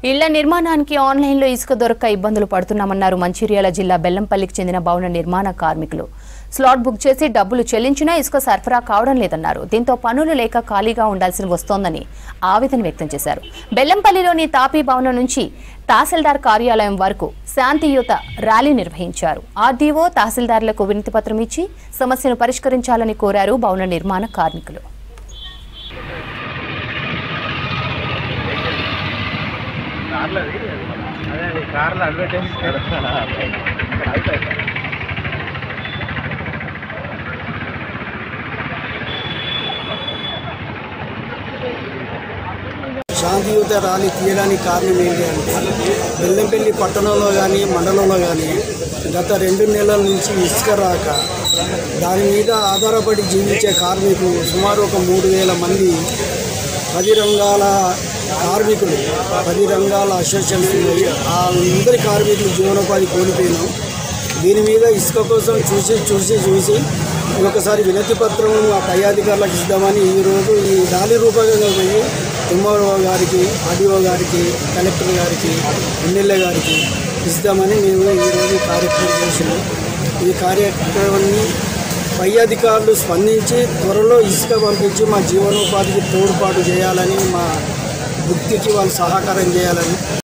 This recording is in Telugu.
ఇళ్ల నిర్మాణానికి ఆన్లైన్లో ఇసుక దొరక్క ఇబ్బందులు పడుతున్నామన్నారు మంచిర్యాల జిల్లా బెల్లంపల్లికి చెందిన భవన నిర్మాణ కార్మికులు. స్లాట్ బుక్ చేసి డబ్బులు చెల్లించినా ఇసుక సరఫరా కావడం లేదన్నారు. దీంతో పనులు లేక ఖాళీగా ఉండాల్సి వస్తోందని ఆవేదన వ్యక్తం చేశారు. బెల్లంపల్లిలోని తాపీ భవనం నుంచి తహసీల్దార్ కార్యాలయం వరకు శాంతియుత ర్యాలీ నిర్వహించారు. ఆర్డీఓ తహసీల్దార్లకు వినతి పత్రం ఇచ్చి సమస్యను పరిష్కరించాలని కోరారు భవన నిర్మాణ కార్మికులు. శాంతియుత ర్యాలీ తీయడానికి కారణం ఏంటి అంటే బెల్లంపల్లి పట్టణంలో కానీ మండలంలో కానీ గత 2 నెలల నుంచి ఇసుక రాక దాని మీద ఆధారపడి జీవించే కార్మికులు సుమారు ఒక 3000 మంది 10 రంగాల కార్మికులు 10 రంగాల అసోసియేషన్స్ ఉన్నాయి. ఆ అందరి కార్మికులు జీవనోపాధి కోల్పోయినాం. దీని మీద ఇసుక కోసం చూసి ఒకసారి వినతి పత్రం ఆ పై అధికారులకు ఇద్దామని ఈరోజు ఈ ర్యాలీ రూపంగా పోయి ఎంఆర్ఓ గారికి, ఆర్డీఓ గారికి, కలెక్టర్ గారికి, ఎమ్మెల్యే గారికి ఇద్దామని మేము ఈరోజు కార్యక్రమం చేసినాం. ఈ కార్యక్రమాన్ని పై అధికారులు స్పందించి త్వరలో ఇసుక పంపించి మా జీవనోపాధికి తోడ్పాటు చేయాలని, మా వృత్తికి వాళ్ళు సహకారం చేయాలని